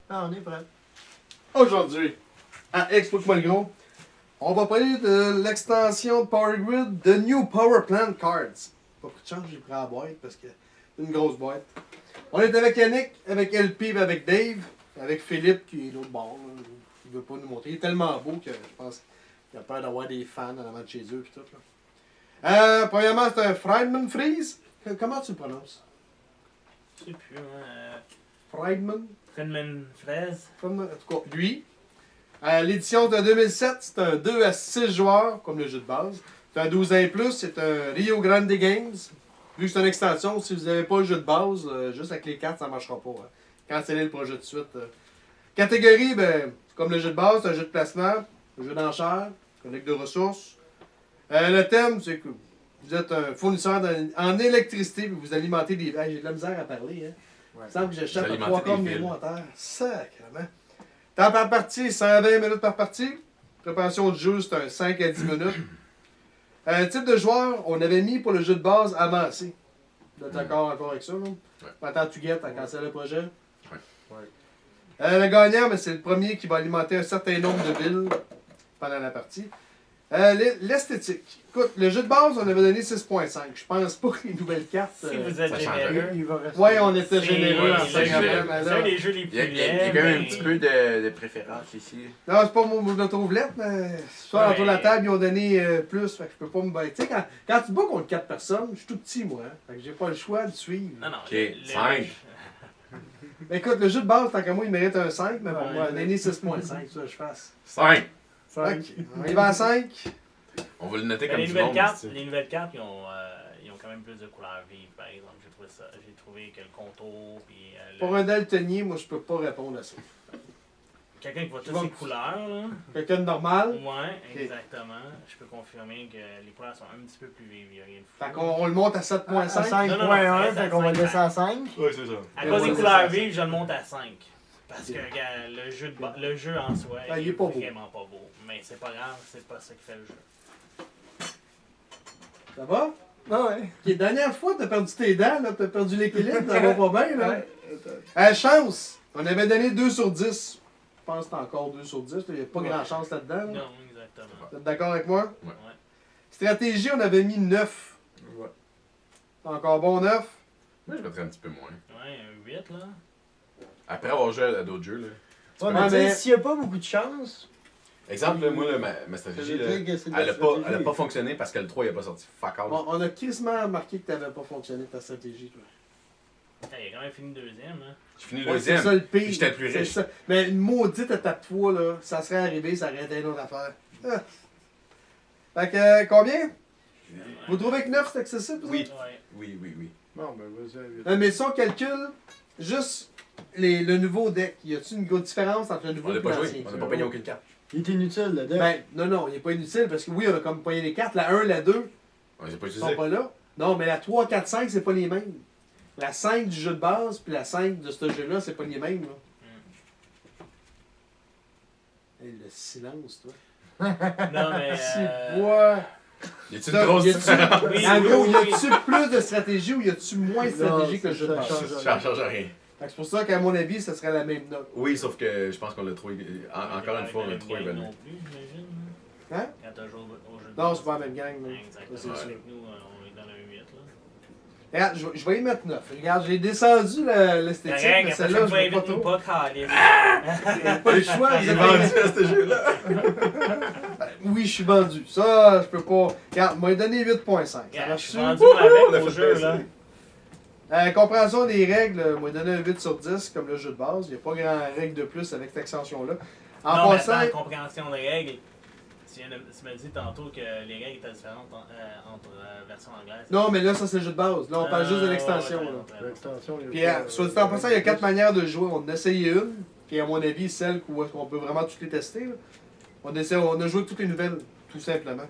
Ah, on est prêt. Aujourd'hui, à Explique-moi le gros, on va parler de l'extension de Power Grid de New Power Plant Cards. Pas beaucoup de chance, j'ai pris la boîte parce que c'est une grosse boîte. On est avec Yannick, avec LP, et avec Dave, avec Philippe qui est l'autre bord. Là. Il veut pas nous montrer. Il est tellement beau que je pense qu'il a peur d'avoir des fans en avant de chez eux. Pis tout, là. Premièrement, c'est un Friedman Freeze. Comment tu le prononces? Je sais plus, hein. Friedman? Friedman Fraise. En tout cas, lui. L'édition de 2007, c'est un 2 à 6 joueurs, comme le jeu de base. C'est un 12 ans et plus, c'est un Rio Grande Games. Vu que c'est une extension, si vous n'avez pas le jeu de base, juste avec les cartes, ça ne marchera pas. Hein. Cancellez le projet de suite. Catégorie, ben, comme le jeu de base, c'est un jeu de placement, un jeu d'enchères, collecte de ressources. Le thème, c'est que vous êtes un fournisseur en électricité et vous alimentez des... Hey, j'ai de la misère à parler. Hein. Ouais. Il semble que j'échappe Vous à 3 alimentez quarts de des mes villes. mots à terre. Sacrément. Temps par partie, 120 minutes par partie. Préparation de jeu, c'est un 5 à 10 minutes. Type de joueur, on avait mis pour le jeu de base avancé. Vous êtes d'accord encore avec ça, là? Ouais. Maintenant, tu guettes, t'as cancellé le projet. Ouais. Le gagnant, ben, c'est le premier qui va alimenter un certain nombre de villes pendant la partie. L'esthétique. Écoute, le jeu de base, on avait donné 6.5. Je pense pas que les nouvelles cartes... Si vous êtes ça change généreux. Il va rester. Ouais, on était C'est généreux en ouais, c'est 50. généreux. mais C'est là- un des jeux les plus Il y a laids. quand même mais- un petit peu de préférence ici. Non, c'est pas moi je le trouve lettre, mais soit autour de la table, ils ont donné plus, fait que je peux pas me battre. Tu sais, quand tu bats contre 4 personnes, je suis tout petit, moi, hein, fait que j'ai pas le choix de suivre. Non, non. Ok, 5. Mais écoute, le jeu de base, tant qu'à moi, il mérite un 5, mais pour Ouais. moi, donner 6.5, ça, je fasse. 5. 5. On y va à 5. On va le noter Mais comme les du nouvelles monde. cartes, c'est- les nouvelles cartes, ils ont quand même plus de couleurs vives, par exemple. J'ai trouvé que le contour, puis Pour un daltonnier, moi, je peux pas répondre à ça. quelqu'un qui voit Tu toutes vas- ces couleurs, là. Quelqu'un de normal, Ouais, Ok. exactement. Je peux confirmer que les couleurs sont un petit peu plus vives. Il n'y a rien de fou. fait qu'on le monte à À 7.5. 5.1, Non, non, non, ça fait qu'on va le laisser à 5. Ouais, c'est ça. À Ouais, cause ouais, des c'est couleurs ça. vives, je le monte à 5. Parce que regarde, le jeu en soi, Ah, il est est pas beau. vraiment pas beau. Mais c'est pas grave, c'est pas ça qui fait le jeu. Ça va? Ah ouais. Ok, dernière fois, t'as perdu tes dents, là, t'as perdu l'équilibre, ça va pas bien, là. Ouais. Chance, on avait donné 2 sur 10. Je pense que c'est encore 2 sur 10. Il n'y a pas Ouais. grand chance là-dedans. Là. Non, exactement. Vous êtes d'accord avec moi? Ouais. Ouais. Stratégie, on avait mis 9. Ouais. Encore bon 9. Moi, je mettrais un petit peu moins. Ouais, un 8 là. Après avoir joué à d'autres jeux, là. Ouais, Ouais, mais tu sais, mais- s'il n'y a pas beaucoup de chance, Exemple, là, moi, là, ma ça stratégie, veut là, dire que c'est de elle la a pas stratégie. fonctionné parce que le 3 il a pas sorti. Fuck all. On a quasiment remarqué que tu n'avais pas fonctionné ta stratégie. Toi. Il a quand même fini deuxième. Hein. J'ai fini le Ouais, c'est deuxième. ça le pire. J'étais le plus C'est riche. ça. Mais une maudite étape 3, là, ça serait arrivé, ça aurait été une autre affaire. Ah. Fait que, combien? Vous trouvez que 9 c'est accessible? ça? Oui. Ouais. Oui, oui, oui. Bon, ben vas-y, à 8. Non, mais si on calcule juste le nouveau deck, y a-t-il une grosse différence entre le nouveau On n'a et pas joué. l'ancien? On n'a pas payé aucune carte. Il est inutile, le deck. Ben, non, il n'est pas inutile parce que oui, on a comme payé les cartes. La 1, la 2 On les a pas ne sont utilisés. pas là. Non, mais la 3, 4, 5, c'est pas les mêmes. La 5 du jeu de base puis la 5 de ce jeu-là, c'est pas les mêmes. Là. Hey, le silence, toi. Non, mais. Si, bois. Y a-tu une grosse Y a-tu- différence? Oui, En oui, gros, oui, y a-tu plus de stratégie ou y a-tu moins de stratégie que le jeu de ça base? change Ça change rien. Fait que c'est pour ça qu'à mon avis, ça serait la même note. Oui, sauf que je pense qu'on l'a trouvé. Encore une fois, on l'a Avec trop la même gang évalué. non plus, j'imagine. Hein? Quand t'as joué au jeu de Non, base. c'est pas la même gang. là. Exactement. Ça, c'est sûr. Avec nous, on lui donne un 8 là. Regarde, je vais y mettre 9. Regarde, j'ai descendu l'esthétique, Correct, mais la celle-là, prochaine je fois, vais pas invite-nous trop. pas, Calis. J'ai pas le choix. Il vous est avez- vendu à ce jeu-là. Oui, je suis vendu. Ça, je peux pas. Regarde, moi, donné 8.5. Ça Regarde, je marche suis dessus? vendu on avec l'a au fait jeu baisser. là. Compréhension des règles, moi, donné un 8 sur 10 comme le jeu de base. Il n'y a pas grand règle de plus avec cette extension-là. En Non, mais passant, attends, compréhension des règles. Tu m'as dit tantôt que les règles étaient différentes entre version anglaise. non, mais là, ça, c'est le jeu de base. Là, on parle juste de l'extension. là. L'extension, il y a Puis, pas- soit dit en passant, il y a 4 manières de jouer. On en a essayé une, qui est à mon avis celle où est-ce qu'on peut vraiment toutes les tester. Là. On a joué toutes les nouvelles, tout simplement.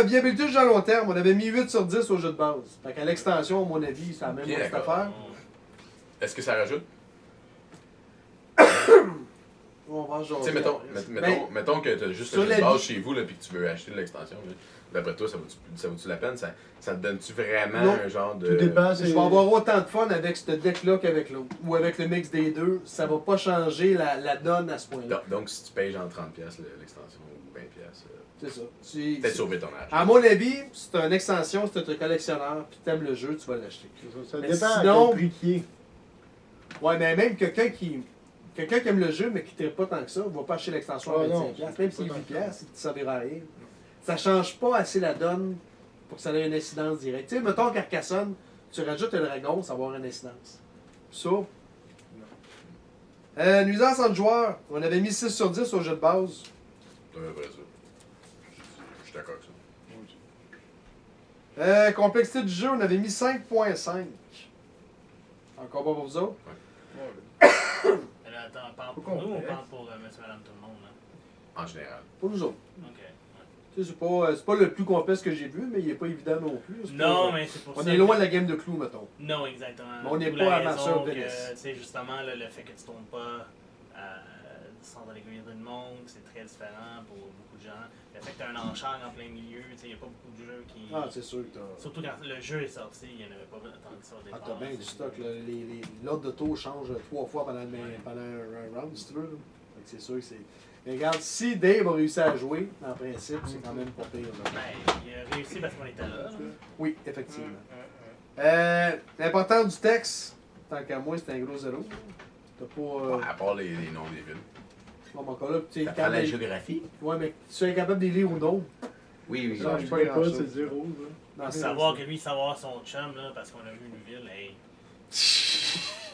Viabilité du jeu à long terme, on avait mis 8 sur 10 au jeu de base. Fait qu'à l'extension, à mon avis, c'est la même Bien petite d'accord. affaire. Est-ce que ça rajoute? On va Tu sais, jaser mettons, après. mettons que tu as juste sur une la base vie- chez vous, là, puis que tu veux acheter de l'extension. Là. D'après toi, ça vaut-tu la peine? Ça te donne-tu vraiment Non. un genre de. Tout dépend. Je vais avoir autant de fun avec ce deck-là qu'avec l'autre. Ou avec le mix des deux. Ça va pas changer la donne à ce point-là. Donc, si tu payes genre 30$ l'extension ou 20$, C'est ça. peut-être sauver ton âge. À mon avis, si t'as une extension, si t'es un collectionneur, puis t'aimes le jeu, tu vas l'acheter. Ça Mais dépend sinon- à quel prix qui est. Ouais, mais même quelqu'un qui aime le jeu, mais qui ne pas tant que ça, va pas acheter l'extension à Ah, non, 25$. Même si c'est pas tant 8$, il ne servira à rien. Ça change pas assez la donne pour que ça ait une incidence directe. Tu sais, mettons Carcassonne, tu rajoutes un dragon, ça va avoir une incidence. Ça. Nuisance entre joueurs, on avait mis 6 sur 10 au jeu de base. C'est un vrai ça. Je suis d'accord avec ça. Complexité du jeu, on avait mis 5.5. Encore pas pour vous autres? Mais là, attends, on parle pour Pourquoi nous ou on on fait? parle pour monsieur, madame, tout le monde? Là? En général. Pour nous autres. Ok. Tu sais, c'est pas le plus complexe que j'ai vu, mais il est pas évident non plus. C'est Non, pas- mais c'est pour On ça. est loin de la game de clous, mettons. Non, exactement. Mais on n'est D'où pas la à Master of raison Venice. que, tu sais, justement, là, le fait que tu tombes pas du centre de l'aiguille de monde, c'est très différent pour beaucoup de gens. Le fait que tu as un enchère en plein milieu, tu sais, il n'y a pas beaucoup de jeux qui. Ah, c'est sûr que t'as. Surtout quand le jeu est sorti, il n'y en avait pas tant que ça au Ah, départ. t'as bien du stock. Là. L'ordre de taux change 3 fois pendant un round, si tu veux. Là. Fait que c'est sûr que c'est. Mais regarde, si Dave a réussi à jouer, en principe, c'est quand même pas pire. Là. Ben, il a réussi parce qu'on était là. là. Oui, effectivement. L'important du texte, tant qu'à moi, c'est un gros zéro. T'as pas. À part les noms des villes. Bon, encore là, tu es T'apprends la capable. géographie? Ouais, mais tu es incapable de les lire ou non. Oui, oui. Ça, Je je sais pas pas, grand-chose. c'est zéro. Non, c'est Savoir que lui, savoir son chum, là, parce qu'on a vu une ville, hey.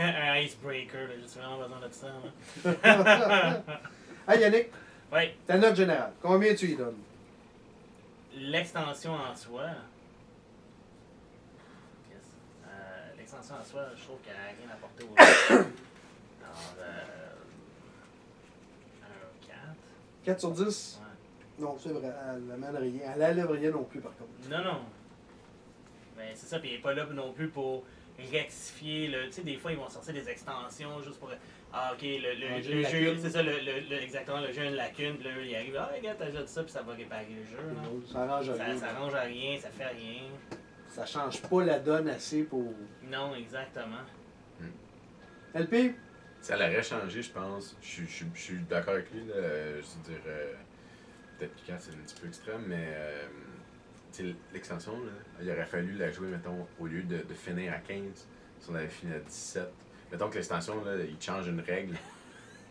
Un icebreaker, là, j'ai vraiment besoin de ça. Là. Hey Yannick, Oui, ta note générale, combien tu y donnes? l'extension en soi. Yes. L'extension en soi, je trouve qu'elle n'a rien apporté au jeu. Alors, un 4. 4 sur 10? Ouais. Non, c'est vrai, elle n'amène rien. Elle n'enlève rien non plus, par contre. Non, non. Ben, c'est ça, puis il n'est pas là non plus pour rectifier. Tu sais, des fois, ils vont sortir des extensions juste pour. Ah, ok, le J'ai une jeu, lacune. c'est ça, exactement, le jeu a une lacune, puis là, il arrive, ah, regarde, t'ajoutes ça, puis ça va réparer le jeu. Là. Ça arrange rien. Ça arrange à rien, ça fait rien. Ça change pas la donne assez pour. Non, exactement. LP? Ça l'aurait changé, je pense. Je suis d'accord avec lui. Là. Je veux dire, peut-être que 4 c'est un petit peu extrême, mais tu sais, l'extension, là, il aurait fallu la jouer, mettons, au lieu de finir à 15, si on avait fini à 17. Mettons que l'extension, là, il change une règle.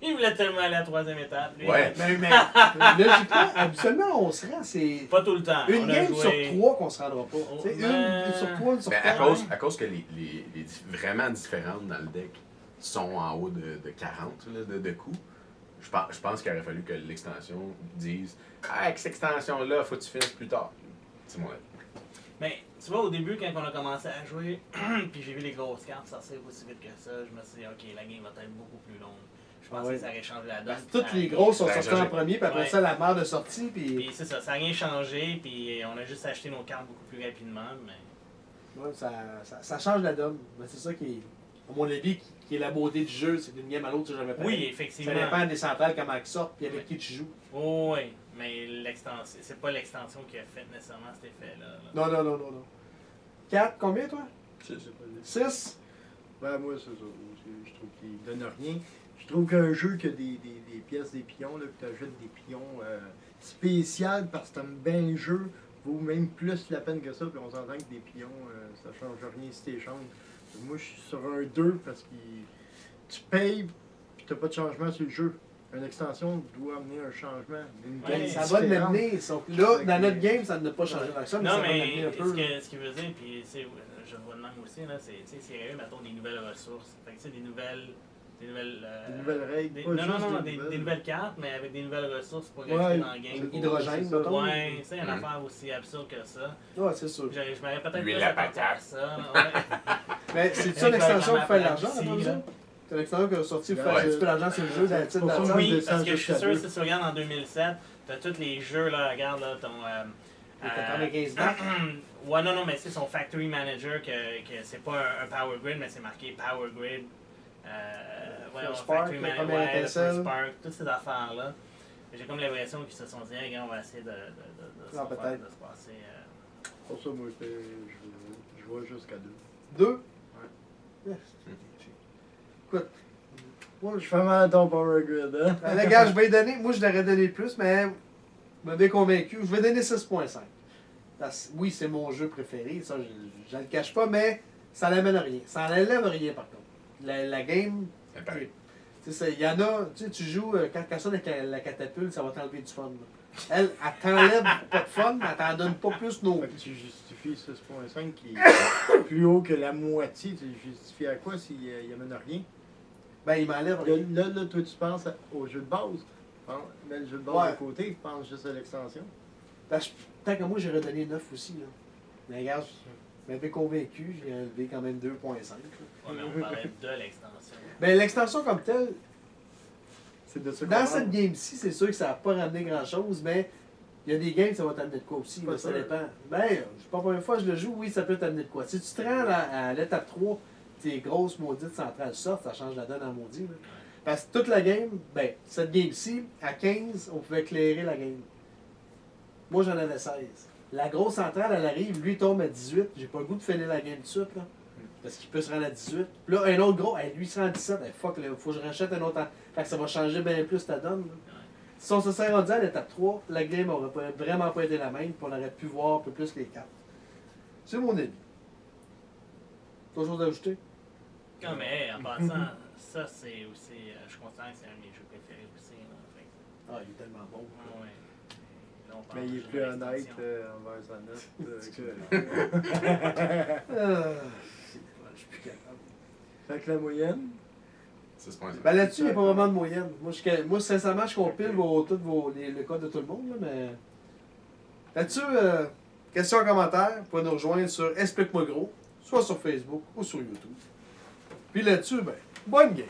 Il voulait tellement aller à la 3e étape. Lui. Ouais. Mais logiquement, habituellement, on se rend, c'est Pas tout le temps. une On a game joué... sur 3 qu'on se rendra pas. Oh, C'est ben- une sur 3, une sur Mais 4. à cause que les vraiment différentes dans le deck sont en haut de 40 là, de coups, je pense qu'il aurait fallu que l'extension dise ah, avec cette extension-là, faut que tu finisses plus tard. C'est mon avis. Mais tu vois, au début, quand on a commencé à jouer, puis j'ai vu les grosses cartes sortir aussi vite que ça, je me suis dit, ok, la game va être beaucoup plus longue. Je pensais Ah ouais. que ça aurait changé la donne. Parce que toutes les grosses sont Ça a sorties en changé. premier, puis après Ouais. ça, la mère de sortie, puis. Puis c'est ça, ça n'a rien changé, puis on a juste acheté nos cartes beaucoup plus rapidement, mais... Ouais, ça change la donne. Mais c'est ça qui est, à mon avis, qui est la beauté du jeu. C'est d'une game à l'autre, c'est jamais pareil. Oui, Ça effectivement. dépend des centrales, comment elles sortent, puis avec qui tu joues. Oh, oui, mais l'extension, c'est pas l'extension qui a fait nécessairement cet effet-là. là. Non. 4, combien toi? Je sais pas. 6? Ben, moi, c'est ça. Je trouve qu'il donne rien. Je trouve qu'un jeu qui a des pièces, des pions, là, que tu ajoutes des pions spéciales parce que t'aimes bien le jeu, vaut même plus la peine que ça. Puis on s'entend que des pions, ça change rien si tu échanges. Moi, je suis sur un 2 parce que tu payes puis t'as pas de changement sur le jeu. Une extension doit amener un changement. Une Ouais, game Ça va de différente. m'amener. Sauf que là, dans notre game, ça n'a pas changé tant que ça, mais Non, ça va mais m'amener un peu. ce qu'il veut dire, puis je vois de même aussi, là, c'est s'il y avait, mettons, des nouvelles ressources. Fait que, tu sais, des nouvelles Des nouvelles règles. des- pas non, juste non, des nouvelles cartes, mais avec des nouvelles ressources pour Ouais, rajouter dans le game. Hydrogène, c'est ça. mettons. Ouais, c'est une Mhm. affaire aussi absurde que ça. Ouais, c'est sûr. Je m'aurais peut-être L'huile plus à attendu à patate. ça. Ouais. Mais c'est ça Avec l'extension la pour faire de map l'argent, ici, dans là. ça? C'est l'extension qui a sorti pour faire Ouais. un petit peu d'argent sur le jeu, dans le titre Pour ça, d'argent. on Oui, descend parce que je suis jusqu'à sûr, deux. si tu regardes en 2007, t'as tous les jeux, là, regarde, là, ton... Il était 95 back. ouais, non, mais c'est son Factory Manager, que c'est pas un Power Grid, mais c'est marqué Power Grid Ouais, First on fait Spark, Three le Man premier ouais, le étincelle. First Spark, toutes ces affaires-là. J'ai comme l'impression qu'ils se sont dit, hey, gars, on va essayer de se Non, faire- peut-être. de se passer. Pour ça, moi, je vois jusqu'à 2. 2? Yes. Écoute, moi, Je fais mal à ton Power Grid, hein? les gars, je vais y donner. Moi, je l'aurais donné plus, mais vous m'avez convaincu. Je vais donner 6.5. Oui, c'est mon jeu préféré, ça, je ne le cache pas, mais ça n'amène rien. Ça n'enlève rien, par contre. La game, C'est pareil. il y en a, tu joues, quand tu sonnes avec la catapulte, ça va t'enlever du fun. Là. Elle t'enlève pas de fun, mais elle t'en donne pas plus non Fait que plus. tu justifies 6.5 qui est plus haut que la moitié. Tu justifies à quoi s'il n'y amène rien? Ben, il m'enlève rien. Là, toi, tu penses au jeu de base. Mets le jeu de base Ouais. de côté, tu penses juste à l'extension. Parce que, tant que moi, j'aurais donné 9 aussi. Là. Mais regarde, je m'avais convaincu, j'ai enlevé quand même 2.5. là. Ouais, mais on parlait de l'extension. Ben, l'extension comme telle, C'est de ça qu'on dans parle. cette game-ci, c'est sûr que ça n'a pas ramené grand-chose, mais il y a des games ça va t'amener de quoi aussi, Pas là, ça sûr. dépend. Ben, je sais pas combien de fois je le joue, oui, ça peut t'amener de quoi. Si tu te rends à l'étape 3, tes grosses maudites centrales sortent, ça change la donne en maudit. Là. Parce que toute la game, ben, cette game-ci, à 15, on pouvait éclairer la game. Moi, j'en avais 16. La grosse centrale, elle arrive, lui il tombe à 18, j'ai pas le goût de finir la game tout de suite, là. Parce qu'il peut se rendre à 18. Puis là, un autre gros, hey, lui il se rend à 17, hey, fuck, il faut que je rachète un autre. Fait que ça va changer bien plus ta donne. Là. Si on se serait rendu à l'étape 3, la game aurait vraiment pas été la même, puis on aurait pu voir un peu plus les cartes. C'est mon avis. D'autres choses à ajouter? Non, mais hey, en passant, ça c'est aussi. Je considère que c'est un de mes jeux préférés aussi. Là, fait que, Ah, il est tellement bon. ouais. Là, on parle Mais il de est jeu plus honnête d'extension. envers sa note Je suis plus capable. Fait que la moyenne, 6.5. Ben là-dessus, il n'y a pas vraiment de moyenne. Moi, sincèrement, je compile le code de tout le monde, là, mais. Là-dessus, questions, commentaires, vous pouvez nous rejoindre sur Explique-moi gros, soit sur Facebook ou sur YouTube. Puis là-dessus, ben, bonne game!